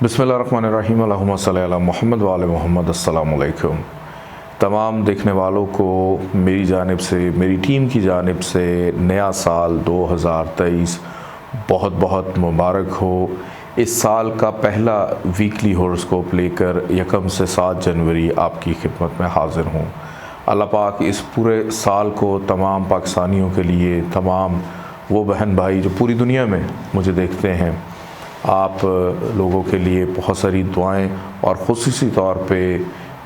बिस्मिल्लाहिर्रहमानिर्रहीम अल्लाहुम्मा सल्ली अला मुहम्मद व आले मुहम्मद। अस्सलामु अलैकुम। तमाम देखने वालों को मेरी जानिब से, मेरी टीम की जानिब से नया साल 2023 बहुत बहुत मुबारक हो। इस साल का पहला वीकली हॉरोस्कोप लेकर 1 से 7 जनवरी आपकी खिदमत में हाज़िर हूँ। अल्लाह पाक इस पूरे साल को तमाम पाकिस्तानियों के लिए, तमाम वो बहन भाई जो पूरी दुनिया में मुझे देखते हैं, आप लोगों के लिए बहुत सारी दुआएं और ख़ुसूसी तौर पे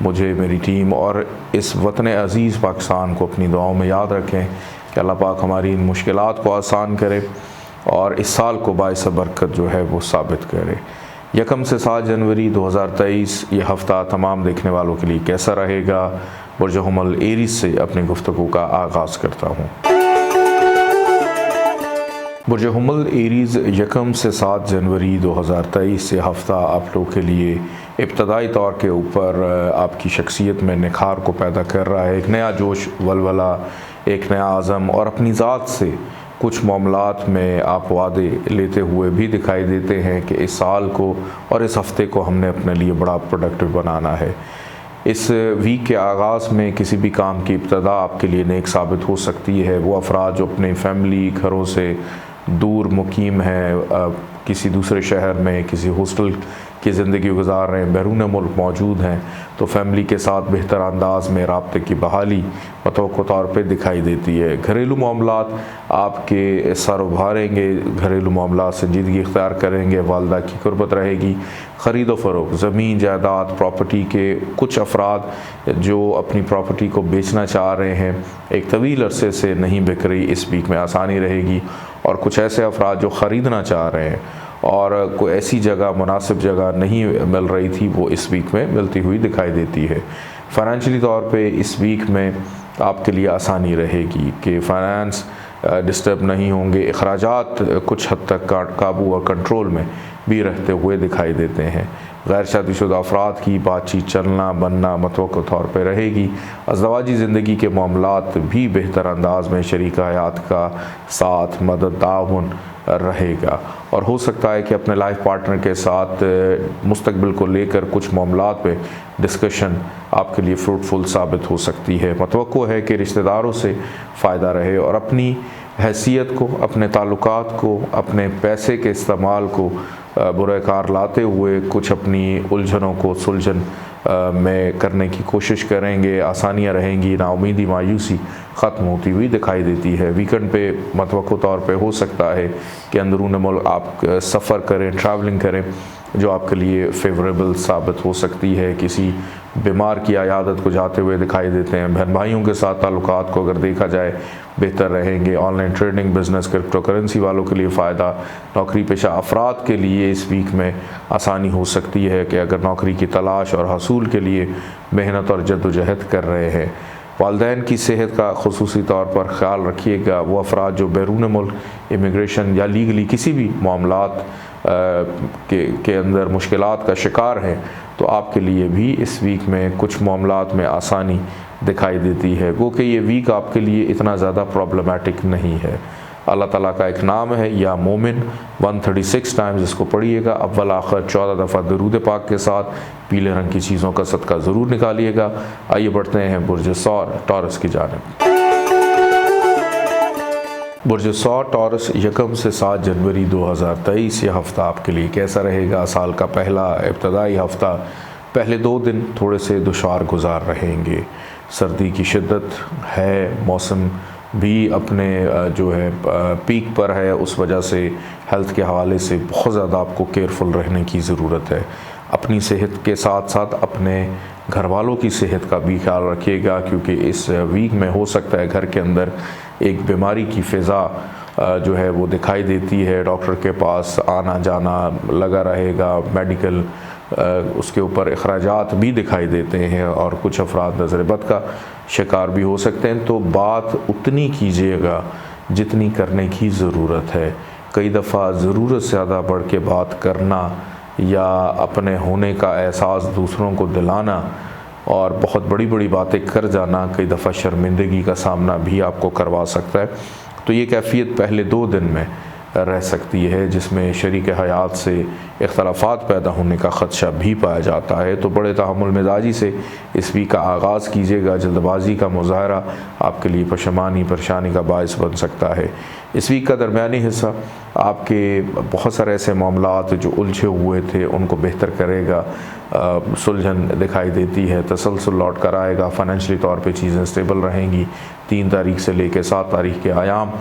मुझे, मेरी टीम और इस वतन अज़ीज़ पाकिस्तान को अपनी दुआओं में याद रखें कि अल्लाह पाक हमारी इन मुश्किलात को आसान करे और इस साल को बाइस बरकत जो है वो साबित करे। 1 से 7 जनवरी 2023 ये हफ़्ता तमाम देखने वालों के लिए कैसा रहेगा? बुर्ज हुमल एरीज़ से अपनी गुफ्तगू का आगाज़ करता हूँ। बुर्ज हुमल एरीज़ 1 से 7 जनवरी 2023 से हफ़्ता आप लोगों के लिए इब्तदाई तौर के ऊपर आपकी शख्सियत में निखार को पैदा कर रहा है। एक नया जोश, वलवला, एक नया आज़म और अपनी ज़ात से कुछ मामलात में आप वादे लेते हुए भी दिखाई देते हैं कि इस साल को और इस हफ़्ते को हमने अपने लिए बड़ा प्रोडक्टिव बनाना है। इस वीक के आगाज़ में किसी भी काम की इब्तदा आपके लिए नेक साबित हो सकती है। वो अफराद जो अपने फैमिली घरों से दूर मुकीम हैं, किसी दूसरे शहर में किसी हॉस्टल की ज़िंदगी गुजार रहे हैं, बैरून मुल्क मौजूद हैं, तो फैमिली के साथ बेहतर अंदाज में राब्ते की बहाली मतवक्को तौर पे दिखाई देती है। घरेलू मामलात आपके सर उभारेंगे, घरेलू मामलात संजीदगी इख्तियार करेंगे, वालदा की कुर्बत रहेगी। ख़रीद व फ़रोख्त, ज़मीन जायदाद, प्रॉपर्टी के कुछ अफराद जो अपनी प्रॉपर्टी को बेचना चाह रहे हैं, एक तवील अरसे से नहीं बिक रही, इस वीक में आसानी रहेगी। और कुछ ऐसे अफराद जो ख़रीदना चाह रहे हैं और कोई ऐसी जगह, मुनासिब जगह नहीं मिल रही थी, वो इस वीक में मिलती हुई दिखाई देती है। फ़ाइनेंशियली तौर पे इस वीक में आपके लिए आसानी रहेगी कि फ़ाइनेंस डिस्टर्ब नहीं होंगे। अखराजात कुछ हद तक काबू और कंट्रोल में भी रहते हुए दिखाई देते हैं। गैर शादीशुदा अफराद की बातचीत चलना बनना मतवक्को तौर पर रहेगी। अज़दवाजी ज़िंदगी के मामलात भी बेहतर अंदाज में शरीक हयात का साथ, मदद, ताउन रहेगा। और हो सकता है कि अपने लाइफ पार्टनर के साथ मुस्तकबिल को लेकर कुछ मामलात पे डिस्कशन आपके लिए फ्रूटफुल साबित हो सकती है। मतवक्को है कि रिश्तेदारों से फ़ायदा रहे और अपनी हैसियत को, अपने ताल्लुकात को, अपने पैसे के इस्तेमाल को बुराकार लाते हुए कुछ अपनी उलझनों को सुलझन में करने की कोशिश करेंगे। आसानियाँ रहेंगी, नाउमीदी, मायूसी ख़त्म होती हुई दिखाई देती है। वीकेंड पे मतवक्को तौर पे हो सकता है कि अंदरून मुल्क आप सफ़र करें, ट्रैवलिंग करें, जो आपके लिए फ़ेवरेबल साबित हो सकती है। किसी बीमार की अयादत को जाते हुए दिखाई देते हैं। बहन भाइयों के साथ ताल्लुकात को अगर देखा जाए बेहतर रहेंगे। Online trading, business, crypto currency वालों के लिए फ़ायदा। नौकरी पेशा अफराद के लिए इस वीक में आसानी हो सकती है कि अगर नौकरी की तलाश और हसूल के लिए मेहनत और जद्दोजहद कर रहे हैं। वालिदैन की सेहत का ख़ुसूसी तौर पर ख्याल रखिएगा। वो अफराद जो बैरून मुल्क इमिग्रेशन या लीगली किसी भी मामलात के अंदर मुश्किलात का शिकार हैं, तो आपके लिए भी इस वीक में कुछ मामलात में आसानी दिखाई देती है। गो कि ये वीक आपके लिए इतना ज़्यादा प्रॉब्लमेटिक नहीं है। अल्लाह ताला का एक नाम है या मोमिन, 136 टाइम्स इसको पढ़िएगा। अव्वल आखिर 14 दफ़ा दरूद पाक के साथ पीले रंग की चीज़ों का सदका ज़रूर निकालिएगा। आइए बढ़ते हैं बुर्ज सौर टॉरस की जानिब। बुर्ज सौर टॉरस 1 से 7 जनवरी 2023 ये हफ़्ता आपके लिए कैसा रहेगा? साल का पहला इब्तदाई हफ़्ता, पहले 2 दिन थोड़े से दुश्वार गुजार रहेंगे। सर्दी की शिद्दत है, मौसम भी अपने जो है पीक पर है, उस वजह से हेल्थ के हवाले से बहुत ज़्यादा आपको केयरफुल रहने की ज़रूरत है। अपनी सेहत के साथ साथ अपने घर वालों की सेहत का भी ख्याल रखिएगा, क्योंकि इस वीक में हो सकता है घर के अंदर एक बीमारी की फ़िज़ा जो है वो दिखाई देती है। डॉक्टर के पास आना जाना लगा रहेगा, मेडिकल उसके ऊपर अखराजात भी दिखाई देते हैं और कुछ अफराद नज़र बद का शिकार भी हो सकते हैं। तो बात उतनी कीजिएगा जितनी करने की ज़रूरत है। कई दफ़ा ज़रूरत से ज़्यादा बढ़ के बात करना या अपने होने का एहसास दूसरों को दिलाना और बहुत बड़ी बड़ी बातें कर जाना कई दफ़ा शर्मिंदगी का सामना भी आपको करवा सकता है। तो ये कैफियत पहले 2 दिन में रह सकती है, जिसमें शरीक हयात से इख्तलाफात पैदा होने का ख़दशा भी पाया जाता है। तो बड़े तहम्मुल मिजाजी से इस वीक का आगाज़ कीजिएगा। जल्दबाजी का मुज़ाहरा आपके लिए पशेमानी परेशानी का बायस बन सकता है। इस वीक का दरमियानी हिस्सा आपके बहुत सारे ऐसे मामलात जो उलझे हुए थे उनको बेहतर करेगा, सुलझन दिखाई देती है, तसलसल लौट कर आएगा। फ़ाइनेंशली तौर पे चीज़ें स्टेबल रहेंगी। 3 तारीख से लेकर 7 तारीख के आयाम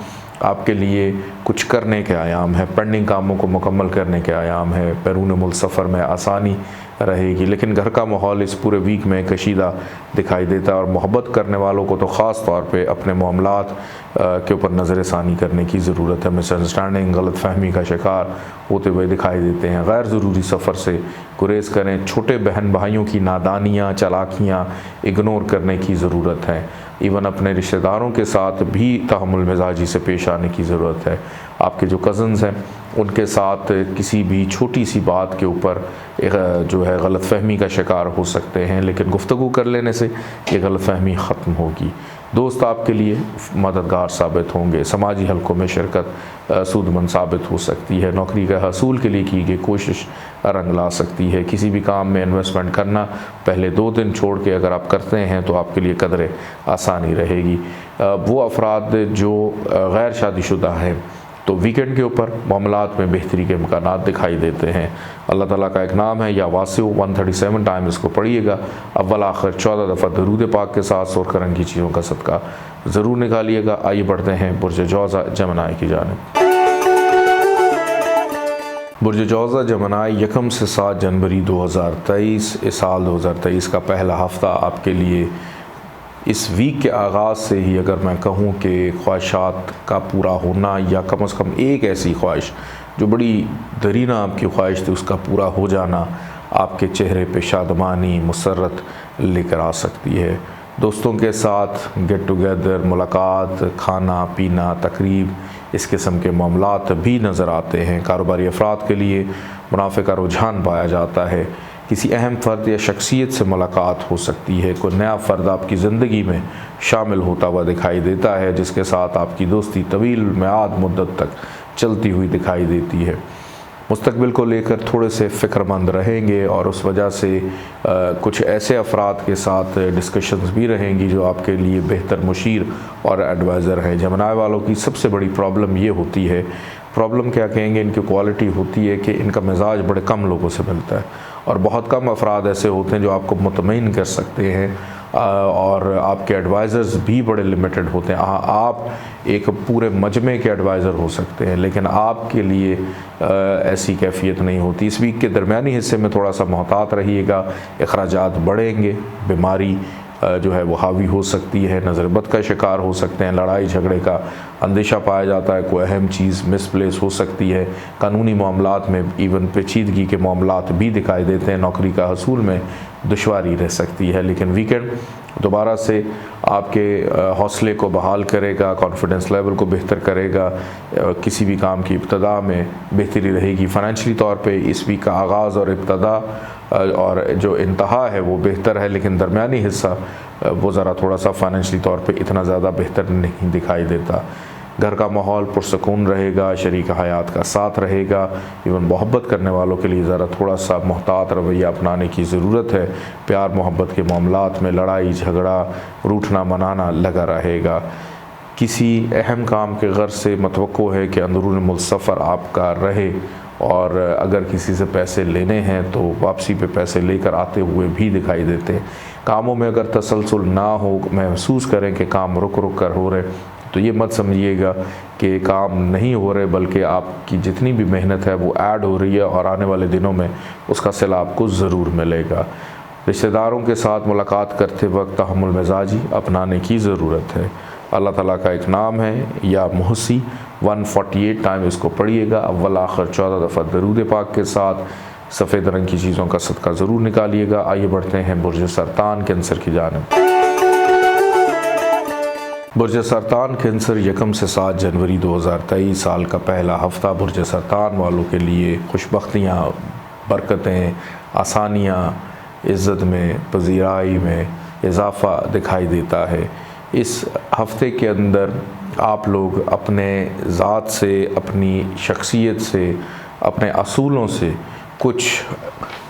आपके लिए कुछ करने के आयाम है, पेंडिंग कामों को मुकम्मल करने के आयाम है। बैरून मुल्क सफ़र में आसानी रहेगी, लेकिन घर का माहौल इस पूरे वीक में कशीदा दिखाई देता है और मोहब्बत करने वालों को तो ख़ास तौर पे अपने मामलात के ऊपर नज़र षानी करने की ज़रूरत है। मिसअंडरस्टैंडिंग गलत फहमी का शिकार होते हुए दिखाई देते हैं। गैर ज़रूरी सफ़र से गुरेज़ करें। छोटे बहन भाइयों की नादानियाँ चालाकियाँ इग्नोर करने की ज़रूरत है। इवन अपने रिश्तेदारों के साथ भी तहम्मुल मिजाजी से पेश आने की ज़रूरत है। आपके जो कज़न्स हैं उनके साथ किसी भी छोटी सी बात के ऊपर जो है गलत फहमी का शिकार हो सकते हैं, लेकिन गुफ्तगू कर लेने से ये गलत फहमी ख़त्म होगी। दोस्त आपके लिए मददगार साबित होंगे। समाजी हलकों में शिरकत सूदमंद साबित हो सकती है। नौकरी का हसूल के लिए की गई कोशिश रंग ला सकती है। किसी भी काम में इन्वेस्टमेंट करना पहले 2 दिन छोड़ के अगर आप करते हैं तो आपके लिए कदरे आसानी रहेगी। वो अफराद जो गैर शादीशुदा हैं तो वीकेंड के ऊपर मामलात में बेहतरी के इम्कानात दिखाई देते हैं। अल्लाह ताला का एक नाम है या वासिउ 137 टाइम इसको पढ़िएगा। अव्वल आखिर 14 दफ़ा दरूद पाक के साथ सुर्ख रंग की चीज़ों का सदका ज़रूर निकालिएगा। आइए बढ़ते हैं बुर्ज जौज़ा जमनाई की जानिब। बुर्ज जौज़ा जमनाई 1 से 7 जनवरी 2023 इस साल 2023 का पहला हफ़्ता आपके लिए इस वीक के आगाज़ से ही अगर मैं कहूँ कि ख्वाहिशात का पूरा होना या कम से कम एक ऐसी ख्वाहिश जो बड़ी दरीना आपकी ख्वाहिश थी उसका पूरा हो जाना आपके चेहरे पे शादमानी मुसर्रत लेकर आ सकती है। दोस्तों के साथ गेट टुगेदर, मुलाकात, खाना पीना, तकरीब, इस किस्म के मामलात भी नज़र आते हैं। कारोबारी अफराद के लिए मुनाफे का रुझान पाया जाता है। किसी अहम फ़र्द या शख्सियत से मुलाकात हो सकती है। कोई नया फ़र्द आपकी ज़िंदगी में शामिल होता हुआ दिखाई देता है जिसके साथ आपकी दोस्ती तवील मियाद मुद्दत तक चलती हुई दिखाई देती है। मुस्तकबिल को लेकर थोड़े से फ़िक्रमंद रहेंगे और उस वजह से कुछ ऐसे अफराद के साथ डिस्कशंस भी रहेंगी जो आपके लिए बेहतर मुशीर और एडवाइज़र हैं। जमनाई वालों की सबसे बड़ी प्रॉब्लम ये होती है, प्रॉब्लम क्या कहेंगे, इनकी क्वालिटी होती है कि इनका मिजाज बड़े कम लोगों से मिलता है और बहुत कम अफराद ऐसे होते हैं जो आपको मुतमईन कर सकते हैं और आपके एडवाइज़र्स भी बड़े लिमिटेड होते हैं। आप एक पूरे मजमे के एडवाइज़र हो सकते हैं लेकिन आपके लिए ऐसी कैफियत नहीं होती। इस वीक के दरमियानी हिस्से में थोड़ा सा मोहतात रहिएगा। अखराजात बढ़ेंगे, बीमारी जो है वो हावी हो सकती है, नज़र बद का शिकार हो सकते हैं, लड़ाई झगड़े का अंदेशा पाया जाता है, कोई अहम चीज़ मिसप्लेस हो सकती है। कानूनी मामलात में इवन पेचीदगी के मामलात भी दिखाई देते हैं। नौकरी का हसूल में दुश्वारी रह सकती है। लेकिन वीकेंड दोबारा से आपके हौसले को बहाल करेगा, कॉन्फिडेंस लेवल को बेहतर करेगा। किसी भी काम की इब्तदा में बेहतरी रहेगी। फ़ाइनेंशली तौर पे इस वीक का आगाज़ और इब्तदा और जो इंतहा है वो बेहतर है, लेकिन दरमियानी हिस्सा वो ज़रा थोड़ा सा फ़ाइनेंशली तौर पे इतना ज़्यादा बेहतर नहीं दिखाई देता। घर का माहौल पुरसकून रहेगा, शरीक हयात का साथ रहेगा। इवन मोहब्बत करने वालों के लिए ज़रा थोड़ा सा मोहतात रवैया अपनाने की ज़रूरत है। प्यार मोहब्बत के मामलात में लड़ाई झगड़ा रूठना मनाना लगा रहेगा। किसी अहम काम के गर्ज से मतवक्को है कि अंदरून मुल्क सफ़र आपका रहे और अगर किसी से पैसे लेने हैं तो वापसी पे पैसे लेकर आते हुए भी दिखाई देते हैं। कामों में अगर तसलसल ना हो, महसूस करें कि काम रुक रुक कर हो रहे, तो ये मत समझिएगा कि काम नहीं हो रहे, बल्कि आपकी जितनी भी मेहनत है वो ऐड हो रही है और आने वाले दिनों में उसका सिला आपको ज़रूर मिलेगा। रिश्तेदारों के साथ मुलाकात करते वक्त तहम्मुल मिजाजी अपनाने की ज़रूरत है। अल्लाह ताला का एक नाम है या मुहसी 148 टाइम इसको पढ़िएगा। अव्वल आखिर 14 दफ़ा दरूद पाक के साथ सफ़ेद रंग की चीज़ों का सदका ज़रूर निकालिएगा। आइए बढ़ते हैं बुर्ज सरतान कैंसर की जानिब। बुर्ज सरतान कैंसर 1 से 7 जनवरी 2023 साल का पहला हफ़्ता बुर्ज सरतान वालों के लिए खुशबख्तियाँ, बरकतें, आसानियाँ, इज़्ज़त में, पजीराई में इजाफ़ा दिखाई देता है। इस हफ्ते के अंदर आप लोग अपने ज़ात से, अपनी शख्सियत से, अपने असूलों से कुछ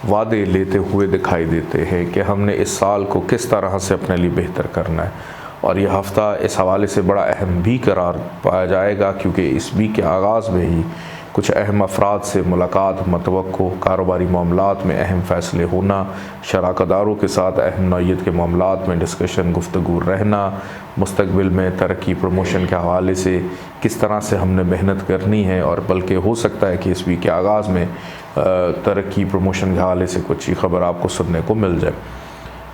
वादे लेते हुए दिखाई देते हैं कि हमने इस साल को किस तरह से अपने लिए बेहतर करना है। और यह हफ़्ता इस हवाले से बड़ा अहम भी करार पाया जाएगा, क्योंकि इस वीक के आगाज़ में ही कुछ अहम अफराद से मुलाकात मतवक्को, कारोबारी मामलात में अहम फ़ैसले होना, शराकतदारों के साथ अहम नौइयत के मामलात में डिस्कशन गुफ्तगू रहना, मुस्तकबिल में तरक्की प्रमोशन के हवाले से किस तरह से हमने मेहनत करनी है, और बल्कि हो सकता है कि इस वीक के आगाज़ में तरक्की प्रमोशन के हवाले से कुछ ही खबर आपको सुनने को मिल जाए।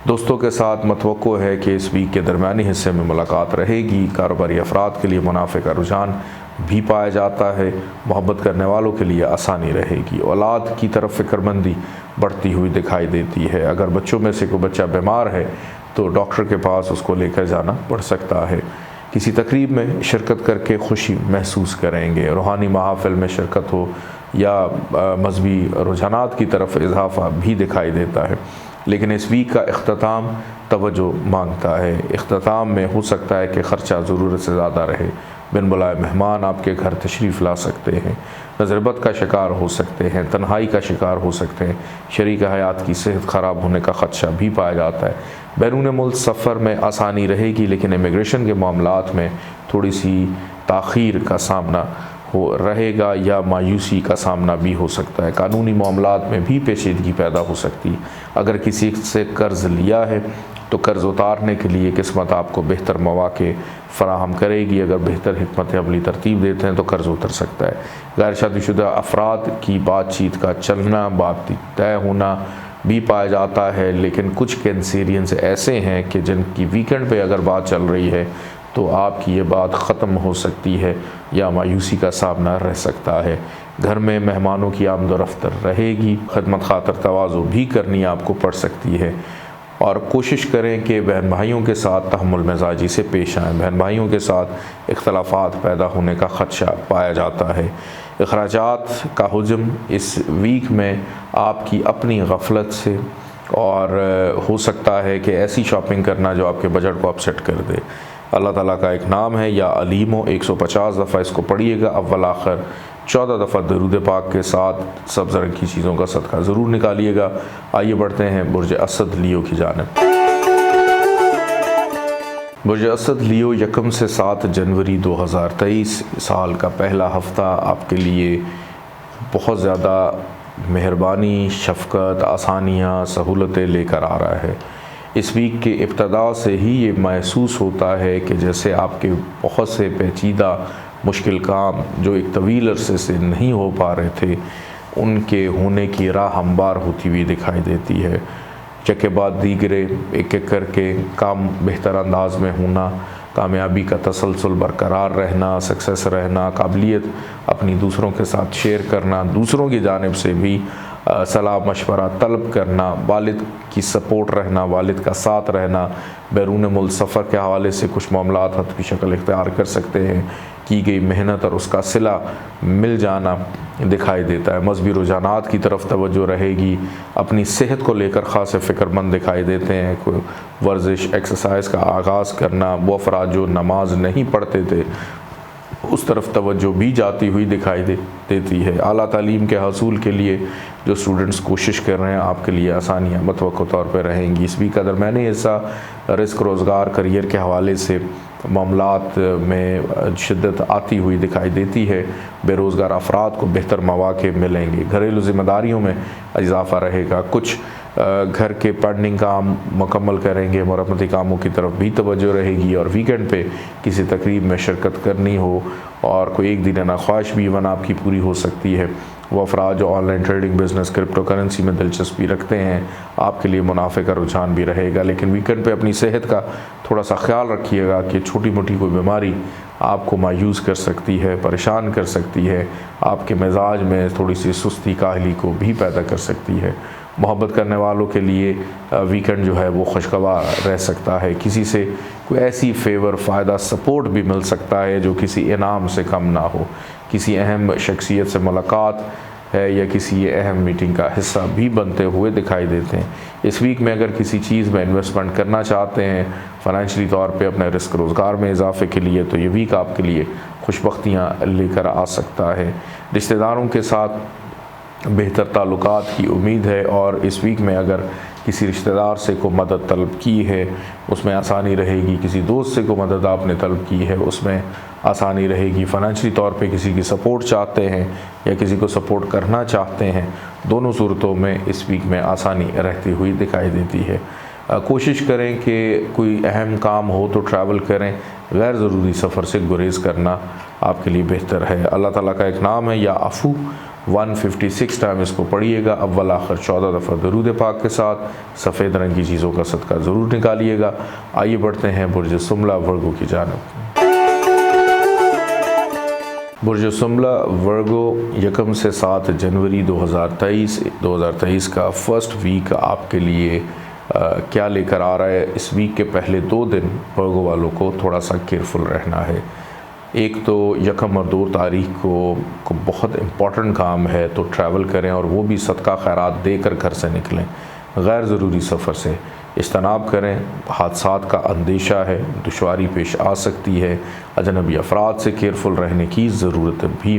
दोस्तों के साथ मतवक्को है कि इस वीक के दरमियानी हिस्से में मुलाकात रहेगी। कारोबारी अफराद के लिए मुनाफे का रुझान भी पाया जाता है। मोहब्बत करने वालों के लिए आसानी रहेगी। औलाद की तरफ फ़िक्रमंदी बढ़ती हुई दिखाई देती है। अगर बच्चों में से कोई बच्चा बीमार है तो डॉक्टर के पास उसको लेकर जाना पड़ सकता है। किसी तकरीब में शिरकत करके खुशी महसूस करेंगे। रूहानी महाफिल में शिरकत हो या मजहबी रुझानात की तरफ इजाफा भी दिखाई देता है। लेकिन इस वीक का इख्तिताम तवज्जो मांगता है। इख्तिताम में हो सकता है कि ख़र्चा ज़रूरत से ज़्यादा रहे। बिन बुलाए मेहमान आपके घर तशरीफ़ ला सकते हैं। नज़रबद का शिकार हो सकते हैं। तन्हाई का शिकार हो सकते हैं। शरीक हयात की सेहत ख़राब होने का ख़दशा भी पाया जाता है। बैरून मुल्क सफ़र में आसानी रहेगी, लेकिन इमिग्रेशन के मामलात में थोड़ी सी ताख़ीर का सामना हो रहेगा या मायूसी का सामना भी हो सकता है। कानूनी मामलात में भी पेचीदगी पैदा हो सकती है। अगर किसी से कर्ज़ लिया है तो कर्ज़ उतारने के लिए किस्मत आपको बेहतर मौक़े फ़राहम करेगी। अगर बेहतर हिकमत अमली तरतीब देते हैं तो कर्ज़ उतर सकता है। गैर शादीशुदा अफराद की बातचीत का चलना, बातचीत तय होना भी पाया जाता है, लेकिन कुछ कैंसेरियंस ऐसे हैं कि जिनकी वीकेंड पे अगर बात चल रही है तो आपकी ये बात ख़त्म हो सकती है या मायूसी का सामना रह सकता है। घर में मेहमानों की आमद-ओ-रफ्त रहेगी। खिदमत खातर तवाज़ु भी करनी आपको पड़ सकती है। और कोशिश करें कि बहन भाइयों के साथ तहम्मुल मिजाजी से पेश आएँ। बहन भाइयों के साथ इख्तलाफात पैदा होने का ख़दशा पाया जाता है। अखराजात का हुजम इस वीक में आपकी अपनी गफलत से, और हो सकता है कि ऐसी शॉपिंग करना जो आपके बजट को अपसेट कर दे। अल्लाह ताला का एक नाम है या अलीमो, 150 दफ़ा इसको पढ़िएगा। अव्वल आखिर 14 दफ़ा दरूद पाक के साथ सब्ज़ रंग की चीज़ों का सदका ज़रूर निकालिएगा। आइए बढ़ते हैं बुर्ज असद लियो की जानिब। बुर्ज असद लियो 1 से 7 जनवरी 2023 साल का पहला हफ़्ता आपके लिए बहुत ज़्यादा मेहरबानी, शफ़क़त, आसानियाँ, सहूलतें लेकर आ रहा है। इस वीक के इब्तदा से ही ये महसूस होता है कि जैसे आपके बहुत से पेचीदा मुश्किल काम जो एक तवील अरसे से नहीं हो पा रहे थे, उनके होने की राह हमवार होती हुई दिखाई देती है। के बाद दीगरे एक एक करके काम बेहतर अंदाज में होना, कामयाबी का तसलसल बरकरार रहना, सक्सेस रहना, काबिलियत अपनी दूसरों के साथ शेयर करना, दूसरों की जानिब से भी सलाह मशवरा तलब करना, वालिद की सपोर्ट रहना, वालिद का साथ रहना, बैरून मुल्क सफ़र के हवाले से कुछ मामलात हतमी शक्ल इख्तियार कर सकते हैं। की गई मेहनत और उसका सिला मिल जाना दिखाई देता है। मजहबी रुझानात की तरफ तवज्जो रहेगी। अपनी सेहत को लेकर ख़ास फ़िक्रमंद दिखाई देते हैं। कोई वर्जिश, एक्सरसाइज का आगाज़ करना, वो अफराद जो नमाज नहीं पढ़ते थे उस तरफ तवज्जो भी जाती हुई दिखाई देती है। आला तालीम के हसूल के लिए जो स्टूडेंट्स कोशिश कर रहे हैं, आपके लिए आसानियाँ मतवक्को तौर पर रहेंगी। इस वीक का दरमियानी हिस्सा रिस्क, रोज़गार, करियर के हवाले से मामलात में शिद्दत आती हुई दिखाई देती है। बेरोज़गार अफराद को बेहतर मौक़े मिलेंगे। घरेलू ज़िम्मेदारियों में इजाफ़ा रहेगा। कुछ घर के पेंडिंग काम मुकम्मल करेंगे। मरम्मती कामों की तरफ भी तवज्जो रहेगी। और वीकेंड पे किसी तकरीब में शिरकत करनी हो और कोई एक दिन ख्वाहिश भी वन आपकी पूरी हो सकती है। वो अफराद जो online trading, business, crypto currency में दिलचस्पी रखते हैं, आपके लिए मुनाफे का रुझान भी रहेगा। लेकिन वीकेंड पे अपनी सेहत का थोड़ा सा ख्याल रखिएगा कि छोटी मोटी कोई बीमारी आपको मायूस कर सकती है, परेशान कर सकती है, आपके मिजाज में थोड़ी सी सुस्ती, काहली को भी पैदा कर सकती है। मोहब्बत करने वालों के लिए वीकेंड जो है वो खुशगवार रह सकता है। किसी से कोई ऐसी फेवर, फ़ायदा, सपोर्ट भी मिल सकता है जो किसी इनाम से कम ना हो। किसी अहम शख्सियत से मुलाकात है या किसी अहम मीटिंग का हिस्सा भी बनते हुए दिखाई देते हैं। इस वीक में अगर किसी चीज़ में इन्वेस्टमेंट करना चाहते हैं फ़ाइनेंशियली तौर पे अपने रिस्क रोज़गार में इजाफे के लिए, तो ये वीक आपके लिए खुशबख्तियाँ लेकर आ सकता है। रिश्तेदारों के साथ बेहतर ताल्लुकात की उम्मीद है और इस वीक में अगर किसी रिश्तेदार से को मदद तलब की है उसमें आसानी रहेगी। किसी दोस्त से को मदद आपने तलब की है उसमें आसानी रहेगी। फ़ाइनेंशियली तौर पे किसी की सपोर्ट चाहते हैं या किसी को सपोर्ट करना चाहते हैं, दोनों सूरतों में इस वीक में आसानी रहती हुई दिखाई देती है। कोशिश करें कि कोई अहम काम हो तो ट्रैवल करें, गैर ज़रूरी सफ़र से गुरेज़ करना आपके लिए बेहतर है। अल्लाह ताला का एक नाम है या अफ़ू, 156 टाइम इसको पढ़िएगा। अव्वल आखिर 14 दफ़ा दरूद पाक के साथ सफ़ेद रंग की चीज़ों का सदका ज़रूर निकालिएगा। आइए बढ़ते हैं बुर्ज सुमला वर्गो की जानिब। बुर्ज सुमला वर्गो 1 से 7 जनवरी 2023 का फर्स्ट वीक आपके लिए क्या लेकर आ रहा है। इस वीक के पहले 2 दिन वर्गो वालों को थोड़ा सा केयरफुल रहना है। एक तो 1 और 2 तारीख को बहुत इम्पॉर्टेंट काम है तो ट्रैवल करें और वो भी सदका खैरात देकर घर से निकलें। गैर ज़रूरी सफ़र से इज्तनाब करें। हादसात का अंदेशा है, दुश्वारी पेश आ सकती है। अजनबी अफराद से केयरफुल रहने की ज़रूरत भी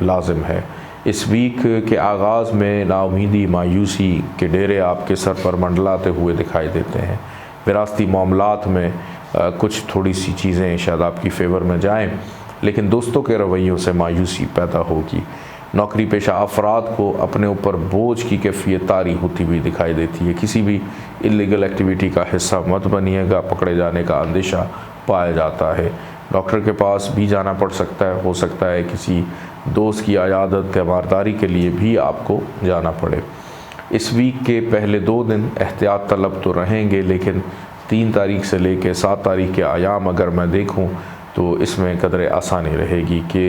लाजिम है। इस वीक के आगाज़ में नाउमीदी मायूसी के डेरे आपके सर पर मंडलाते हुए दिखाई देते हैं। विरासती मामलात में कुछ थोड़ी सी चीज़ें शायद आपकी फ़ेवर में जाएं, लेकिन दोस्तों के रवैयों से मायूसी पैदा होगी। नौकरी पेशा अफराद को अपने ऊपर बोझ की कैफियत तारी होती हुई दिखाई देती है। किसी भी इलीगल एक्टिविटी का हिस्सा मत बनिएगा, पकड़े जाने का अंदेशा पाया जाता है। डॉक्टर के पास भी जाना पड़ सकता है, हो सकता है किसी दोस्त की अयादत तीमारदारी के लिए भी आपको जाना पड़े। इस वीक के पहले 2 दिन एहतियात तलब तो रहेंगे, लेकिन 3 तारीख से लेकर 7 तारीख के आयाम अगर मैं देखूं तो इसमें कदर आसानी रहेगी कि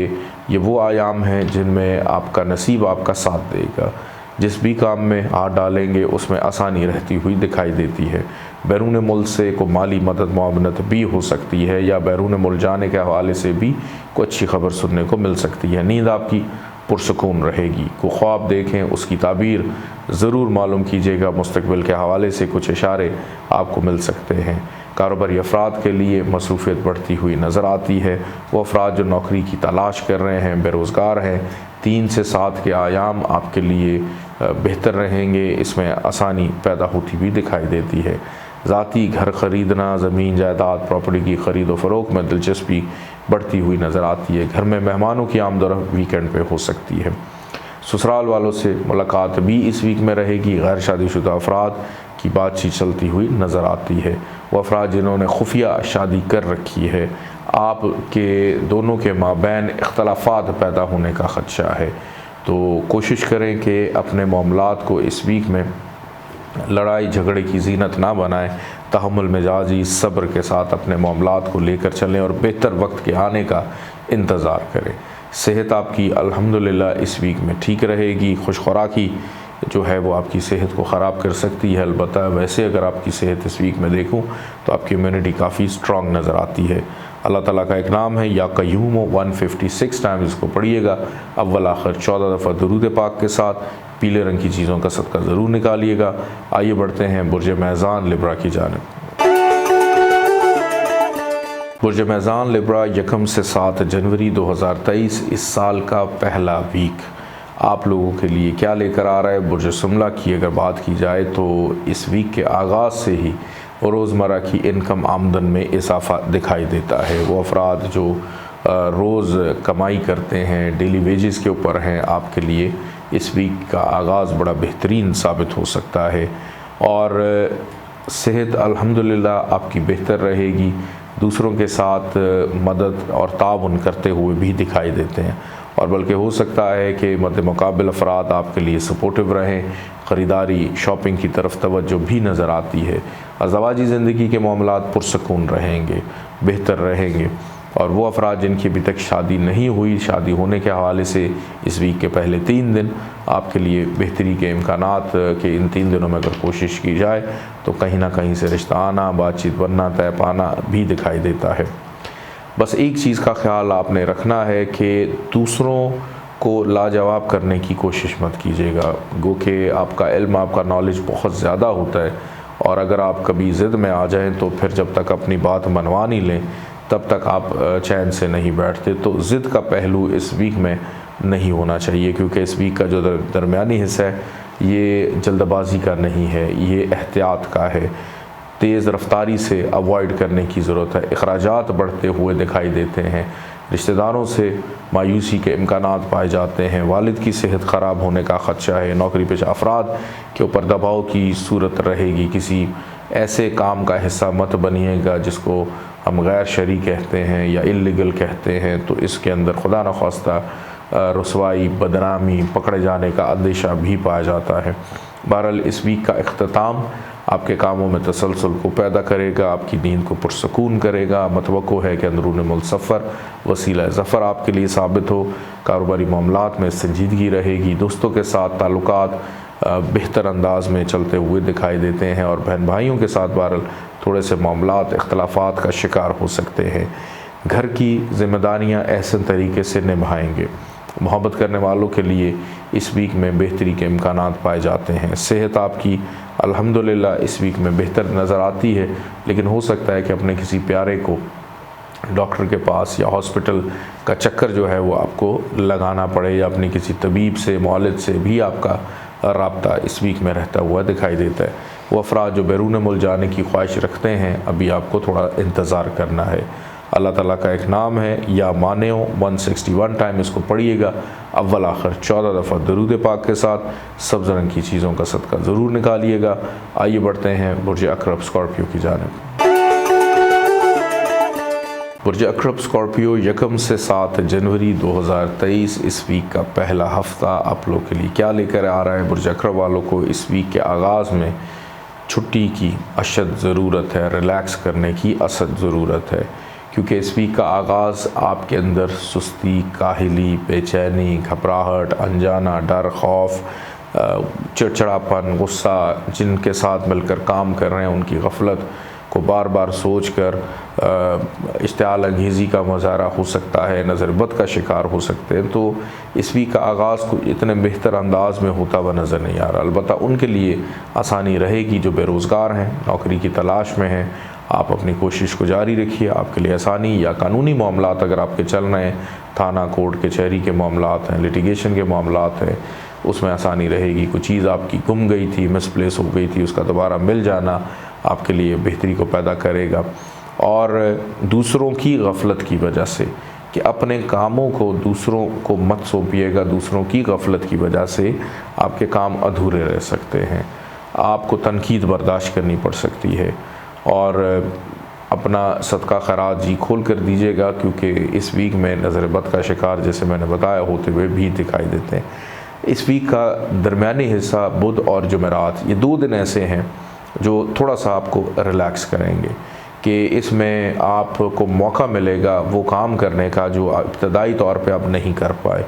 ये वो आयाम हैं जिनमें आपका नसीब आपका साथ देगा। जिस भी काम में हाथ डालेंगे उसमें आसानी रहती हुई दिखाई देती है। बैरून मुल्क से को माली मदद मुआवनत भी हो सकती है या बैरून मुल्क जाने के हवाले से भी कोई अच्छी खबर सुनने को मिल सकती है। नींद आपकी पुरसकून रहेगी। को ख्वाब देखें उसकी ताबीर ज़रूर मालूम कीजिएगा। मुस्तकबिल के हवाले से कुछ इशारे आपको मिल सकते हैं। कारोबारी अफराद के लिए मसरूफियत बढ़ती हुई नज़र आती है। वो अफराद जो नौकरी की तलाश कर रहे हैं, बेरोज़गार हैं, 3 से 7 के आयाम आपके लिए बेहतर रहेंगे। इसमें आसानी पैदा होती हुई दिखाई देती है। ज़ाती घर ख़रीदना, ज़मीन जायदाद प्रॉपर्टी की ख़रीद व फ़रोख्त में दिलचस्पी बढ़ती हुई नज़र आती है। घर में मेहमानों की आमदोरफ्त वीकेंड पे हो सकती है। ससुराल वालों से मुलाकात भी इस वीक में रहेगी। गैर शादीशुदा अफराद की बातचीत चलती हुई नज़र आती है। वो अफराद जिन्होंने खुफिया शादी कर रखी है, आपके दोनों के माबैन इख्तलाफात पैदा होने का ख़दशा है। तो कोशिश करें कि अपने मामलात को इस वीक में लड़ाई झगड़े की ज़ीनत ना बनाएं। तहम्मुल मिजाजी सब्र के साथ अपने मामलात को लेकर चलें और बेहतर वक्त के आने का इंतज़ार करें। सेहत आपकी अल्हम्दुलिल्लाह इस वीक में ठीक रहेगी। खुशखुराकी जो है वो आपकी सेहत को ख़राब कर सकती है। अलबत्ता वैसे अगर आपकी सेहत इस वीक में देखूं तो आपकी इम्यूनिटी काफ़ी स्ट्रॉन्ग नज़र आती है। अल्लाह ताला का एक नाम है या कयूम, 156 टाइम इसको पढ़िएगा। अव्वल आखिर 14 दफ़ा दरूद पाक के साथ पीले रंग की चीज़ों का सदका ज़रूर निकालिएगा। आइए बढ़ते हैं बुर्ज मैज़ान लिब्रा की जानिब। बुर्ज मैज़ान लिब्रा 1 से 7 जनवरी 2023 इस साल का पहला वीक आप लोगों के लिए क्या लेकर आ रहा है। बुर्ज सुमला की अगर बात की जाए तो इस वीक के आगाज़ से ही रोज़मर्रा की इनकम आमदन में इजाफ़ा दिखाई देता है। वो अफराद जो रोज़ कमाई करते हैं, डेली वेजेस के ऊपर हैं, आपके लिए इस वीक का आगाज़ बड़ा बेहतरीन साबित हो सकता है। और सेहत अल्हम्दुलिल्लाह आपकी बेहतर रहेगी। दूसरों के साथ मदद और ताउन करते हुए भी दिखाई देते हैं और बल्कि हो सकता है कि मुकाबिल अफराद आपके लिए सपोर्टिव रहें। ख़रीदारी शॉपिंग की तरफ तवज्जो भी नज़र आती है। अज़वाजी ज़िंदगी के मामलात पुरसकून रहेंगे, बेहतर रहेंगे। और वो अफराद जिनकी अभी तक शादी नहीं हुई, शादी होने के हवाले से इस वीक के पहले 3 दिन आपके लिए बेहतरी के इम्कानात के इन 3 दिनों में अगर कोशिश की जाए तो कहीं ना कहीं से रिश्ता आना, बातचीत बनना, तय पाना भी दिखाई देता है। बस एक चीज़ का ख्याल आपने रखना है कि दूसरों को लाजवाब करने की कोशिश मत कीजिएगा। गो कि आपका इल्म, आपका नॉलेज बहुत ज़्यादा होता है, और अगर आप कभी ज़िद में आ जाएं तो फिर जब तक अपनी बात मनवा नहीं लें तब तक आप चैन से नहीं बैठते। तो ज़िद का पहलू इस वीक में नहीं होना चाहिए, क्योंकि इस वीक का जो दरमियानी हिस्सा है ये जल्दबाजी का नहीं है, ये एहतियात का है। तेज़ रफ्तारी से अवॉइड करने की ज़रूरत है। अखराजात बढ़ते हुए दिखाई देते हैं, रिश्तेदारों से मायूसी के इम्कानात पाए जाते हैं, वालिद की सेहत ख़राब होने का ख़दशा है, नौकरी पेशा अफराद के ऊपर दबाव की सूरत रहेगी। किसी ऐसे काम का हिस्सा मत बनिएगा जिसको हम गैर शरई कहते हैं या इल्लीगल कहते हैं, तो इसके अंदर खुदा न खास्ता रुसवाई, बदनामी, पकड़े जाने का अंदेशा भी पाया जाता है। बहरहाल इस वीक का इख्तिताम आपके कामों में तसलसल को पैदा करेगा, आपकी नींद को पुरसकून करेगा। मतवक्को है कि अंदरून मुल्क सफ़र वसीला ज़फ़र आपके लिए साबित हो। कारोबारी मामलात में संजीदगी रहेगी। दोस्तों के साथ ताल्लुकात बेहतर अंदाज में चलते हुए दिखाई देते हैं, और बहन भाइयों के साथ बहरहाल थोड़े से मामलात इख्तलाफात का शिकार हो सकते हैं। घर की ज़िम्मेदारियाँ एहसन तरीके से निभाएंगे। मोहब्बत करने वालों के लिए इस वीक में बेहतरी के इम्कानात पाए जाते हैं। सेहत आपकी अल्हम्दुलिल्लाह इस वीक में बेहतर नज़र आती है, लेकिन हो सकता है कि अपने किसी प्यारे को डॉक्टर के पास या हॉस्पिटल का चक्कर जो है वो आपको लगाना पड़े, या अपनी किसी तबीब से, मौलिद से भी आपका राब्ता इस वीक में रहता हुआ दिखाई देता है। वो अफराद जो बैरून मुल्क जाने की ख्वाहिश रखते हैं, अभी आपको थोड़ा इंतज़ार करना है। अल्लाह ताला का एक नाम है या मानेओ, 161 टाइम इसको पढ़िएगा, अव्वल आखिर 14 दफ़ा दरूद पाक के साथ। सब्ज़ रंग की चीज़ों का सदका ज़रूर निकालिएगा। आइए बढ़ते हैं बुर्ज अक़रब स्कॉर्पियो की जानिब। बुर्ज अक़रब स्कॉर्पियो 1 से 7 जनवरी 2023 इस वीक का पहला हफ़्ता आप लोग के लिए क्या लेकर आ रहा है। बुर्ज अक़रब वालों को इस वीक के आगाज़ में छुट्टी की अशद ज़रूरत है, रिलैक्स करने की असद ज़रूरत है, क्योंकि इस वीक का आगाज़ आपके अंदर सुस्ती, काहिली, बेचैनी, घबराहट, अनजाना, डर, खौफ, चिड़चिड़ापन, गुस्सा, जिनके साथ मिलकर काम कर रहे हैं उनकी गफलत को बार बार सोच कर इश्तियाल अंगेज़ी का मुज़ाहरा हो सकता है, नज़रबद का शिकार हो सकते हैं। तो इस वीक का आगाज़ को इतने बेहतर अंदाज में होता हुआ नज़र नहीं आ रहा। अलबत्ता उनके लिए आसानी रहेगी जो बेरोज़गार हैं, नौकरी की तलाश में हैं। आप अपनी कोशिश को जारी रखिए, आपके लिए आसानी, या कानूनी मामलात अगर आपके चल रहे हैं, थाना कोर्ट कचहरी के मामलात हैं, लिटिगेशन के मामलात हैं, उसमें आसानी रहेगी। कोई चीज़ आपकी गुम गई थी, मिसप्लेस हो गई थी, उसका दोबारा मिल जाना आपके लिए बेहतरी को पैदा करेगा। और दूसरों की गफलत की वजह से, कि अपने कामों को दूसरों को मत सौंपिएगा, दूसरों की गफलत की वजह से आपके काम अधूरे रह सकते हैं, आपको तनकीद बर्दाश्त करनी पड़ सकती है। और अपना सदका खैरात जी खोल कर दीजिएगा, क्योंकि इस वीक में नज़र बद का शिकार जैसे मैंने बताया होते हुए भी दिखाई देते हैं। इस वीक का दरमियानी हिस्सा बुध और जुमेरात, ये 2 दिन ऐसे हैं जो थोड़ा सा आपको रिलैक्स करेंगे, कि इसमें आपको मौका मिलेगा वो काम करने का जो इब्तदाई तौर पे आप नहीं कर पाए।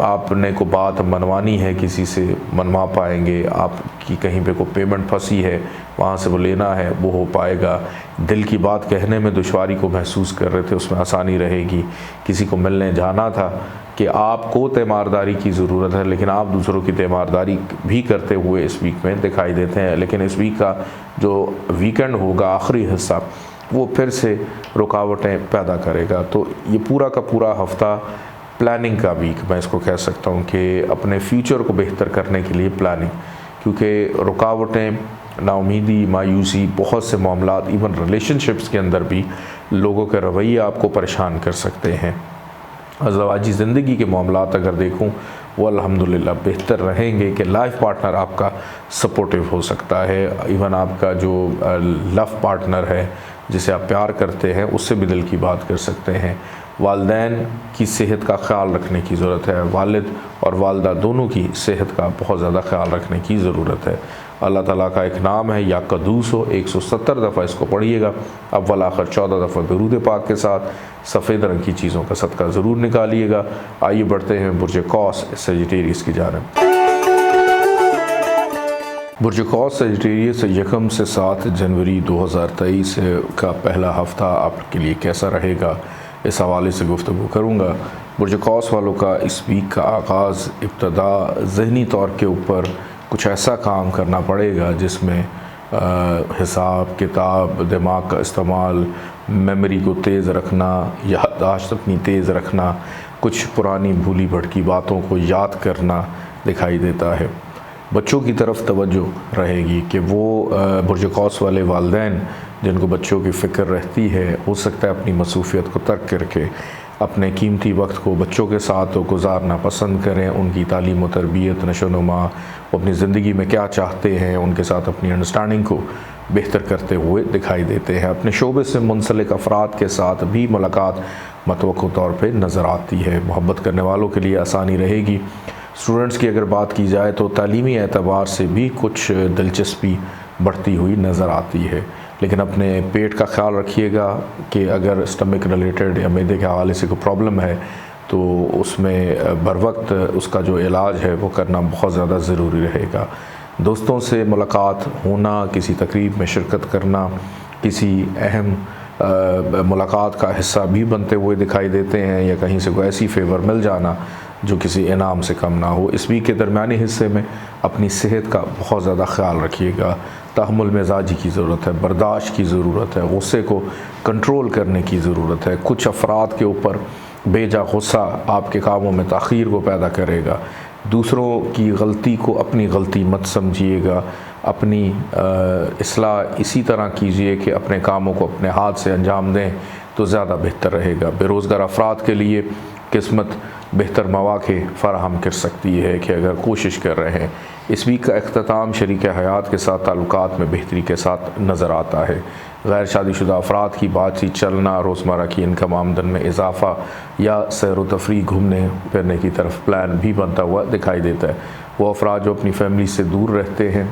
आपने को बात मनवानी है, किसी से मनवा पाएंगे। आपकी कहीं पे कोई पेमेंट फंसी है, वहाँ से वो लेना है, वो हो पाएगा। दिल की बात कहने में दुश्वारी को महसूस कर रहे थे, उसमें आसानी रहेगी। किसी को मिलने जाना था कि आपको तीमारदारी की ज़रूरत है, लेकिन आप दूसरों की तीमारदारी भी करते हुए इस वीक में दिखाई देते हैं। लेकिन इस वीक का जो वीकेंड होगा, आखिरी हिस्सा, वो फिर से रुकावटें पैदा करेगा। तो ये पूरा का पूरा हफ़्ता प्लानिंग का वीक मैं इसको कह सकता हूँ, कि अपने फ्यूचर को बेहतर करने के लिए प्लानिंग, क्योंकि रुकावटें, नाउमीदी, मायूसी, बहुत से मामलात, इवन रिलेशनशिप्स के अंदर भी लोगों के रवैये आपको परेशान कर सकते हैं। अज़वाजी ज़िंदगी के मामलात अगर देखूं, वो अल्हम्दुलिल्लाह बेहतर रहेंगे, कि लाइफ पार्टनर आपका सपोर्टिव हो सकता है। इवन आपका जो लव पार्टनर है, जिसे आप प्यार करते हैं, उससे भी दिल की बात कर सकते हैं। वालिदैन की सेहत का ख्याल रखने की ज़रूरत है, वालिद और वालदा दोनों की सेहत का बहुत ज़्यादा ख्याल रखने की ज़रूरत है। अल्लाह ताला का एक नाम है या कदूस हो, 170 दफ़ा इसको पढ़िएगा, अव्वल आखिर 14 दफ़ा दरूद पाक के साथ। सफ़ेद रंग की चीज़ों का सदका ज़रूर निकालिएगा। आइए बढ़ते हैं बुर्ज कौस सजिटेरियस की जानिब। बुर्ज कौस सजिटेरियस 1 से 7 जनवरी 2023 का पहला हफ़्ता आपके लिए कैसा रहेगा, इस हवाले से गुफ्तगू करूँगा। बुर्ज कौस वालों का इस वीक का आगाज़ इब्तदा ज़हनी तौर के ऊपर कुछ ऐसा काम करना पड़ेगा जिसमें हिसाब किताब, दिमाग का इस्तेमाल, मेमोरी को तेज़ रखना, याददाश्त अपनी तेज़ रखना, कुछ पुरानी भूली भटकी बातों को याद करना दिखाई देता है। बच्चों की तरफ तवज्जो रहेगी कि वो बुर्ज कौस वाले वालिदैन जिनको बच्चों की फ़िक्र रहती है, हो सकता है अपनी मसरूफ़ियत को तर्क करके अपने कीमती वक्त को बच्चों के साथ तो गुजारना पसंद करें। उनकी तालीम व तरबियत, नशोनुमा, वो अपनी ज़िंदगी में क्या चाहते हैं, उनके साथ अपनी अंडरस्टैंडिंग को बेहतर करते हुए दिखाई देते हैं। अपने शोबे से मुंसलिक अफराद के साथ भी मुलाकात मतवक्कु तौर पे नज़र आती है। मोहब्बत करने वालों के लिए आसानी रहेगी। स्टूडेंट्स की अगर बात की जाए तो तालीमी एतबार से भी कुछ दिलचस्पी बढ़ती हुई नज़र आती है, लेकिन अपने पेट का ख्याल रखिएगा कि अगर स्टमक रिलेटेड या मैदे के हवाले से कोई प्रॉब्लम है तो उसमें बर वक्त उसका जो इलाज है वो करना बहुत ज़्यादा ज़रूरी रहेगा। दोस्तों से मुलाकात होना, किसी तकरीब में शिरकत करना, किसी अहम मुलाकात का हिस्सा भी बनते हुए दिखाई देते हैं, या कहीं से कोई ऐसी फेवर मिल जाना जो किसी इनाम से कम ना हो। इस वीक के दरमियानी हिस्से में अपनी सेहत का बहुत ज़्यादा ख्याल रखिएगा। तहम्मुल मिजाजी की ज़रूरत है, बर्दाश्त की ज़रूरत है, गुस्से को कंट्रोल करने की ज़रूरत है। कुछ अफराद के ऊपर बेजा गुस्सा आपके कामों में ताख़ीर को पैदा करेगा। दूसरों की गलती को अपनी गलती मत समझिएगा। अपनी इस्लाह इसी तरह कीजिए कि अपने कामों को अपने हाथ से अंजाम दें तो ज़्यादा बेहतर रहेगा। बेरोज़गार अफराद के लिए किस्मत बेहतर मौक़े फ़राहम कर सकती है कि अगर कोशिश कर रहे हैं। इस वीक का अख्ताम शरीक हयात के साथ ताल्लुकात में बेहतरी के साथ नज़र आता है। गैर शादीशुदा अफराद की बातचीत, चलना, रोज़मर्रा की इनकम आमदन में इजाफ़ा या सैर व तफरीह, घूमने फिरने की तरफ प्लान भी बनता हुआ दिखाई देता है। वो अफराद जो अपनी फैमिली से दूर रहते हैं,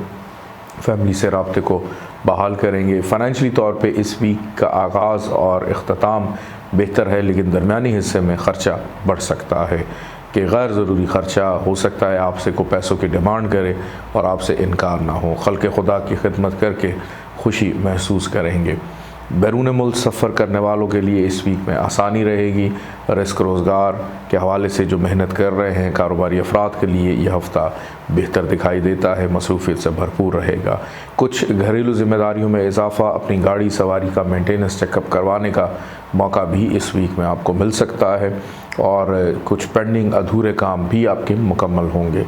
फैमिली से राब्ते को बहाल करेंगे। फ़ाइनेंशली तौर पे इस वीक का आगाज़ और इख्तिताम बेहतर है, लेकिन दरमियानी हिस्से में ख़र्चा बढ़ सकता है कि गैर ज़रूरी ख़र्चा हो सकता है आपसे को पैसों की डिमांड करे और आपसे इनकार ना हो। खल्क़ खुदा की खिदमत करके खुशी महसूस करेंगे। बैरून मुल्क सफ़र करने वालों के लिए इस वीक में आसानी रहेगी। रिस्क रोज़गार के हवाले से जो मेहनत कर रहे हैं कारोबारी अफराद के लिए यह हफ़्ता बेहतर दिखाई देता है, मसरूफ़ियत से भरपूर रहेगा। कुछ घरेलू ज़िम्मेदारियों में इजाफ़ा, अपनी गाड़ी सवारी का मेंटेनेंस चेकअप करवाने का मौका भी इस वीक में आपको मिल सकता है और कुछ पेंडिंग अधूरे काम भी आपके मुकम्मल होंगे।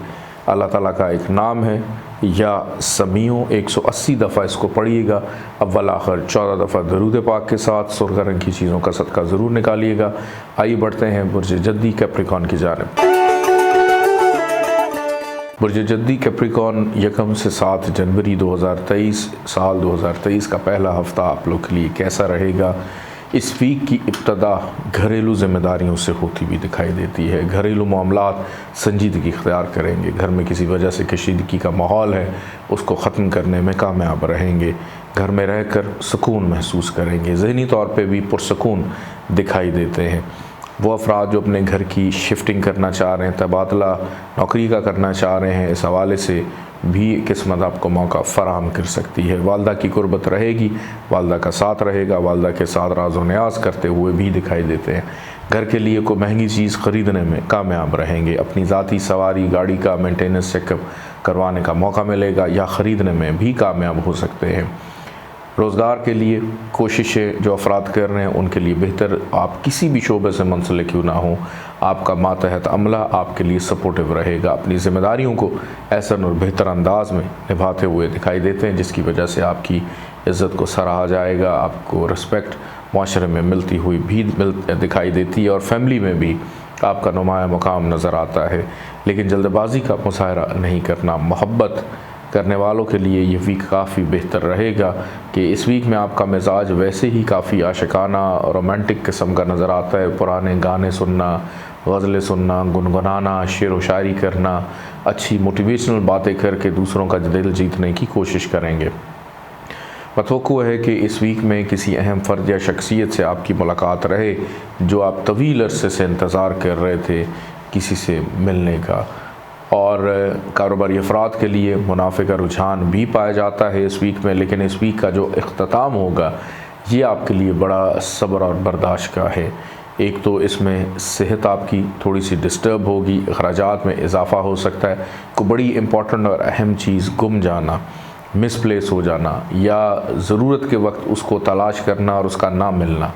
अल्लाह ताला का एक नाम है या समीओ, 180 दफ़ा इसको पढ़िएगा। अव्वल आखिर 14 दफ़ा दरूद पाक के साथ सुर्ख रंग की चीज़ों का सदका ज़रूर निकालिएगा। आइए बढ़ते हैं बुर्ज जद्दी कैप्रिकॉन की जानिब। बुर्ज जद्दी कैप्रिकॉन 1 से 7 जनवरी 2023 साल 2023 का पहला हफ़्ता आप लोग के लिए कैसा रहेगा। इस वीक की इब्तदा घरेलू ज़िम्मेदारियों से होती भी दिखाई देती है। घरेलू मामलात संजीदगी इख्तियार करेंगे। घर में किसी वजह से कशीदगी का माहौल है, उसको ख़त्म करने में कामयाब रहेंगे। घर में रहकर सुकून महसूस करेंगे। ज़हनी तौर पे भी पुरसकून दिखाई देते हैं। वो अफराद जो अपने घर की शिफ्टिंग करना चाह रहे हैं, तबादला नौकरी का करना चाह रहे हैं, इस हवाले से भी किस्मत आपको मौका फ़राहम कर सकती है। वालदा की कुर्बत रहेगी, वालदा का साथ रहेगा, वालदा के साथ राज व न्याज करते हुए भी दिखाई देते हैं। घर के लिए कोई महंगी चीज़ ख़रीदने में कामयाब रहेंगे। अपनी ज़ाती सवारी गाड़ी का मेंटेनेंस चेकअप करवाने का मौका मिलेगा या ख़रीदने में भी कामयाब हो सकते हैं। रोज़गार के लिए कोशिशें जो अफराद कर रहे हैं उनके लिए बेहतर, आप किसी भी शोबे से मुंसलिक क्यों ना हो, आपका मातहत अमला आपके लिए सपोर्टिव रहेगा। अपनी ज़िम्मेदारियों को ऐसन और बेहतर अंदाज में निभाते हुए दिखाई देते हैं, जिसकी वजह से आपकी इज़्ज़त को सराहा जाएगा। आपको रिस्पेक्ट माशरे में मिलती हुई भी दिखाई देती है और फैमिली में भी आपका नुमाया मुकाम नज़र आता है। लेकिन जल्दबाजी का मुजाहरा नहीं करना। मोहब्बत करने वालों के लिए ये वीक काफ़ी बेहतर रहेगा कि इस वीक में आपका मिजाज वैसे ही काफ़ी आशिकाना रोमांटिक किस्म का नज़र आता है। पुराने गाने सुनना, गज़लें सुनना, गुनगुनाना, शेर व शायरी करना, अच्छी मोटिवेशनल बातें करके दूसरों का दिल जीतने की कोशिश करेंगे। मतवक्कु है कि इस वीक में किसी अहम फ़र्द या शख्सियत से आपकी मुलाकात रहे जो आप तवील अरसे से इंतज़ार कर रहे थे किसी से मिलने का। और कारोबारी अफराद के लिए मुनाफे का रुझान भी पाया जाता है इस वीक में, लेकिन इस वीक का जो इख्तिताम होगा ये आपके लिए बड़ा सब्र और बर्दाश्त का है। एक तो इसमें सेहत आपकी थोड़ी सी डिस्टर्ब होगी, अखराजात में इजाफ़ा हो सकता है। को बड़ी इम्पॉर्टेंट और अहम चीज़ गुम जाना, मिसप्लेस हो जाना, या ज़रूरत के वक्त उसको तलाश करना और उसका ना मिलना,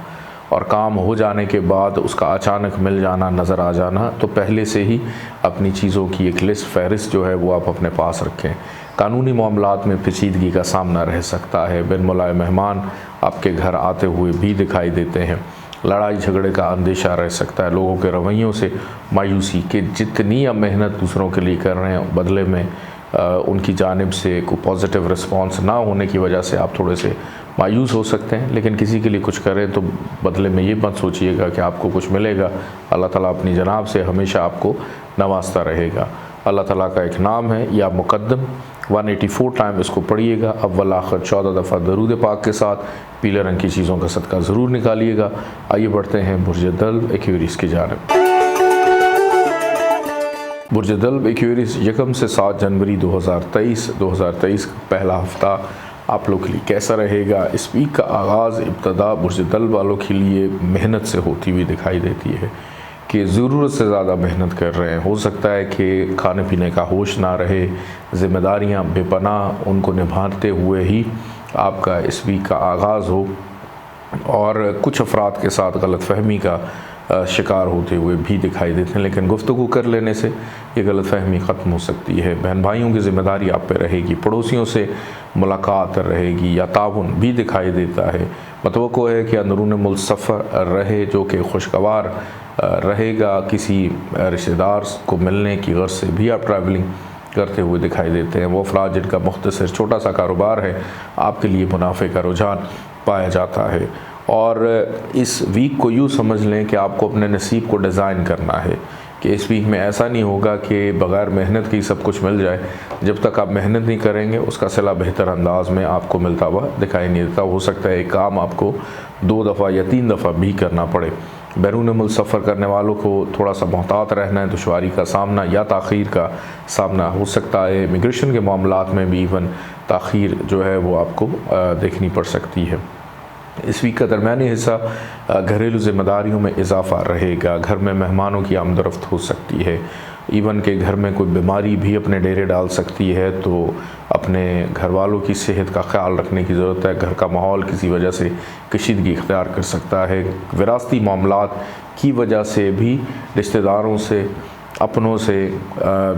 और काम हो जाने के बाद उसका अचानक मिल जाना, नज़र आ जाना, तो पहले से ही अपनी चीज़ों की एक लिस्ट फहरिस्त जो है वो आप अपने पास रखें। कानूनी मामलात में पेचीदगी का सामना रह सकता है। बिनमुलाए मेहमान आपके घर आते हुए भी दिखाई देते हैं। लड़ाई झगड़े का अंदेशा रह सकता है। लोगों के रवैयों से मायूसी कि जितनी आप मेहनत दूसरों के लिए कर रहे हैं, बदले में उनकी जानिब से कोई पॉजिटिव रिस्पांस ना होने की वजह से आप थोड़े से मायूस हो सकते हैं। लेकिन किसी के लिए कुछ करें तो बदले में ये मत सोचिएगा कि आपको कुछ मिलेगा। अल्लाह ताला अपनी जनाब से हमेशा आपको नवाजता रहेगा। अल्लाह ताला का एक नाम है या मुक़द्दम, 184 टाइम इसको पढ़िएगा। अव्वल आखिर 14 दफ़ा दरूद पाक के साथ पीले रंग की चीज़ों का सदका ज़रूर निकालिएगा। आइए बढ़ते हैं बुर्ज दल्ब एक्वेरियस की जानिब। बुर्ज दल्ब एक्वेरियस 1 से 7 जनवरी 2023 का पहला हफ्ता आप लोग के लिए कैसा रहेगा। इस वीक का आगाज़ इब्तदा बुर्ज दल्ब वालों के लिए मेहनत से होती हुई दिखाई देती है कि ज़रूरत से ज़्यादा मेहनत कर रहे हैं। हो सकता है कि खाने पीने का होश ना रहे, ज़िम्मेदारियाँ बेपनाह उनको निभाते हुए ही आपका इस वीक का आगाज़ हो, और कुछ अफराद के साथ गलतफ़हमी का शिकार होते हुए भी दिखाई देते हैं। लेकिन गुफ्तगू कर लेने से ये गलतफ़हमी ख़त्म हो सकती है। बहन भाइयों की ज़िम्मेदारी आप पे रहेगी, पड़ोसियों से मुलाकात रहेगी या ताउन भी दिखाई देता है। मतवक्को है कि अंदरून मुल्क सफ़र रहे जो कि खुशगवार रहेगा। किसी रिश्तेदार को मिलने की गर्ज से भी आप ट्रैवलिंग करते हुए दिखाई देते हैं। वो अफराद जिनका मुख्तसर छोटा सा कारोबार है, आपके लिए मुनाफे का रुझान पाया जाता है। और इस वीक को यूँ समझ लें कि आपको अपने नसीब को डिज़ाइन करना है कि इस वीक में ऐसा नहीं होगा कि बग़ैर मेहनत की सब कुछ मिल जाए। जब तक आप मेहनत नहीं करेंगे उसका सिला बेहतर अंदाज में आपको मिलता हुआ दिखाई नहीं देता। हो सकता है एक काम आपको 2 दफ़ा या 3 दफ़ा भी करना पड़े। बैरून मुल्क सफ़र करने वालों को थोड़ा सा मोहतात रहना है। दुश्वारी का सामना या ताख़ीर का सामना हो सकता है। इमिग्रेशन के मामलात में भी इवन ताख़ीर जो है वो आपको देखनी पड़ सकती है। इस वीक का दरमियानी हिस्सा घरेलू ज़िम्मेदारियों में इजाफ़ा रहेगा। घर में मेहमानों की आमदरफ्त हो सकती है। इवन के घर में कोई बीमारी भी अपने डेरे डाल सकती है, तो अपने घर वालों की सेहत का ख्याल रखने की ज़रूरत है। घर का माहौल किसी वजह से कशीदगी इख्तियार कर सकता है। विरासती मामलात की वजह से भी रिश्तेदारों से, अपनों से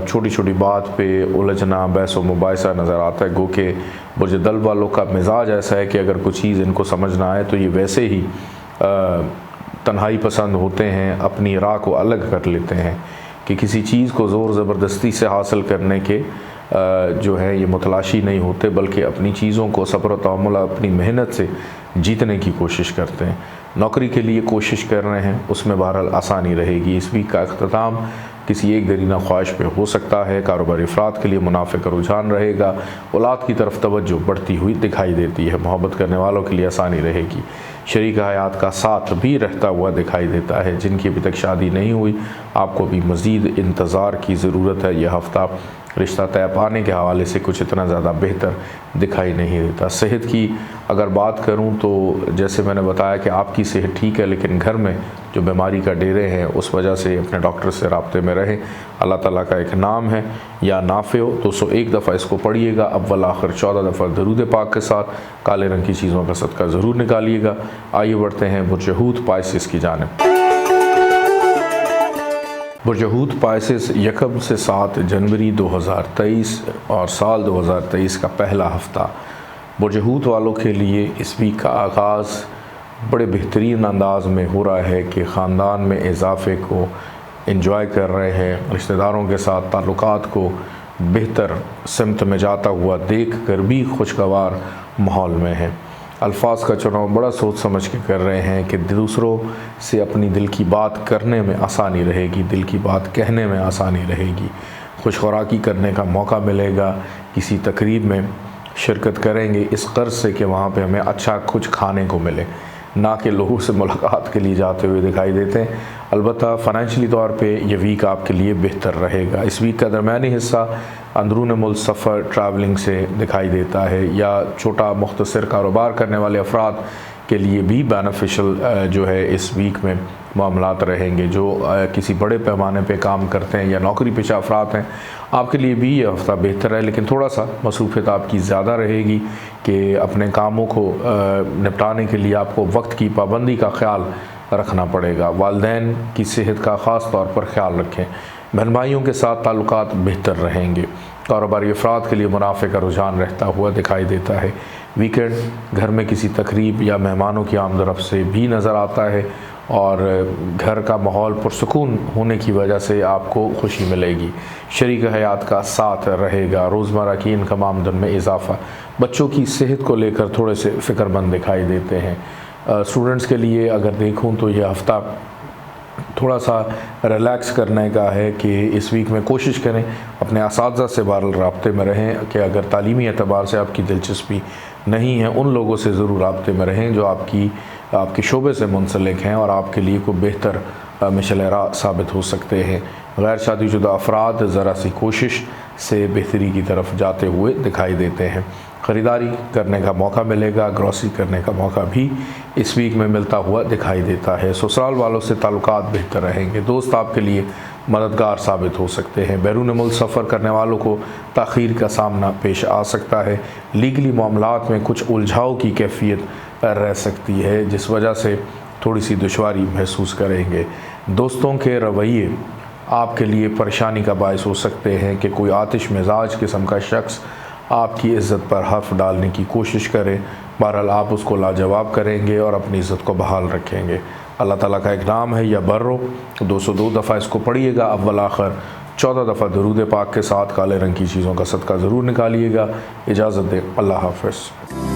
छोटी छोटी बात पे उलझना, बहस व मुबाहिसा नज़र आता है। गो के बुर्ज दल्ब वालों का मिजाज ऐसा है कि अगर कुछ चीज़ इनको समझ ना आए तो ये वैसे ही तन्हाई पसंद होते हैं, अपनी राह को अलग कर लेते हैं कि किसी चीज़ को ज़ोर ज़बरदस्ती से हासिल करने के जो है ये मुतलाशी नहीं होते, बल्कि अपनी चीज़ों को सब्र व तहम्मुल अपनी मेहनत से जीतने की कोशिश करते हैं। नौकरी के लिए कोशिश कर रहे हैं, उसमें बहरहाल आसानी रहेगी। इस वीक का अख्ताम किसी एक दरीना ख्वाहिश पे हो सकता है। कारोबारी अफराद के लिए मुनाफे का रुझान रहेगा। औलाद की तरफ तवज्जो बढ़ती हुई दिखाई देती है। मोहब्बत करने वालों के लिए आसानी रहेगी। शरीक हयात का साथ भी रहता हुआ दिखाई देता है। जिनकी अभी तक शादी नहीं हुई, आपको भी मज़ीद इंतज़ार की ज़रूरत है। यह हफ़्ता रिश्ता तय पाने के हवाले से कुछ इतना ज़्यादा बेहतर दिखाई नहीं देता। सेहत की अगर बात करूं तो जैसे मैंने बताया कि आपकी सेहत ठीक है, लेकिन घर में जो बीमारी का डेरे हैं उस वजह से अपने डॉक्टर से राब्ते में रहें। अल्लाह ताला का एक नाम है या नाफे हो, 201 दफ़ा इसको पढ़िएगा। अव्वल आखिर 14 दफ़ा दरूद पाक के साथ काले रंग की चीज़ों का सदका ज़रूर निकालिएगा। आइए बढ़ते हैं बुर्ज हूत पाइसेस की जानिब। बुर्ज हूत पाइसेस 1 से 7 जनवरी 2023 और साल 2023 का पहला हफ्ता बुर्ज हूत वालों के लिए इस वीक का आगाज़ बड़े बेहतरीन अंदाज में हो रहा है कि ख़ानदान में इजाफ़े को एंजॉय कर रहे हैं। रिश्तेदारों के साथ ताल्लुकात को बेहतर सिमत में जाता हुआ देख कर भी खुशगवार माहौल में है। अल्फाज का चुनाव बड़ा सोच समझ के कर रहे हैं कि दूसरों से अपनी दिल की बात करने में आसानी रहेगी, दिल की बात कहने में आसानी रहेगी। खुश खुराकी करने का मौका मिलेगा। किसी तकरीब में शिरकत करेंगे इस कर्ज से कि वहाँ पे हमें अच्छा कुछ खाने को मिले, ना कि लोगों से मुलाकात के लिए जाते हुए दिखाई देते हैं। अलबत्ता फ़ाइनेंशियली तौर पे ये वीक आपके लिए बेहतर रहेगा। इस वीक का दरमियानी हिस्सा अंदरून मुल्क सफ़र ट्रैवलिंग से दिखाई देता है, या छोटा मुख्तसर कारोबार करने वाले अफराद के लिए भी बेनिफिशियल जो है इस वीक में मामलात रहेंगे। जो किसी बड़े पैमाने पे काम करते हैं या नौकरी पेशा अफराद हैं, आपके लिए भी ये हफ़्ता बेहतर है, लेकिन थोड़ा सा मसरूफ़ियत आपकी ज़्यादा रहेगी कि अपने कामों को निपटाने के लिए आपको वक्त की पाबंदी का ख्याल रखना पड़ेगा। वालिदैन की सेहत का ख़ास तौर पर ख्याल रखें। बहन भाइयों के साथ ताल्लुकात बेहतर रहेंगे। कारोबारी अफराद के लिए मुनाफे का रुझान रहता हुआ दिखाई देता है। वीकेंड घर में किसी तकरीब या मेहमानों की आमदरफ़ से भी नज़र आता है और घर का माहौल पुरसकून होने की वजह से आपको खुशी मिलेगी। शरीक हयात का साथ रहेगा। रोज़मर्रा की इनकम आमदन में इजाफ़ा। बच्चों की सेहत को लेकर थोड़े से फ़िक्रमंद दिखाई देते हैं। स्टूडेंट्स के लिए अगर देखूं तो यह हफ़्ता थोड़ा सा रिलैक्स करने का है कि इस वीक में कोशिश करें अपने असातिज़ा से बहरहाल राब्ते में रहें कि अगर तालीमी एतबार से आपकी दिलचस्पी नहीं है, उन लोगों से ज़रूर राब्ते में रहें जो आपके शोबे से मुंसलिक हैं और आपके लिए कोई बेहतर मिशल-ए-राह साबित हो सकते हैं। गैर शादीशुदा अफराद ज़रा सी कोशिश से बेहतरी की तरफ जाते हुए दिखाई देते हैं। ख़रीदारी करने का मौका मिलेगा। ग्रॉसरी करने का मौका भी इस वीक में मिलता हुआ दिखाई देता है। ससुराल वालों से ताल्लुकात बेहतर रहेंगे। दोस्त आपके लिए मददगार साबित हो सकते हैं। बैरून मुल्क सफ़र करने वालों को ताख़ीर का सामना पेश आ सकता है। लीगली मामलात में कुछ उलझाव की कैफियत रह सकती है, जिस वजह से थोड़ी सी दुश्वारी महसूस करेंगे। दोस्तों के रवैये आपके लिए परेशानी का बायस हो सकते हैं कि कोई आतिश मिजाज किस्म का शख्स आपकी इज़्ज़त पर हर्फ डालने की कोशिश करे। बहरहाल आप उसको लाजवाब करेंगे और अपनी इज़्ज़त को बहाल रखेंगे। अल्लाह ताला का एक नाम है या बर्रो। 202 दफ़ा इसको पढ़िएगा अव्वल आखिर। 14 दफ़ा दरूद पाक के साथ काले रंग की चीज़ों का सदका ज़रूर निकालिएगा। इजाज़त दें। अल्लाह हाफ़िज़।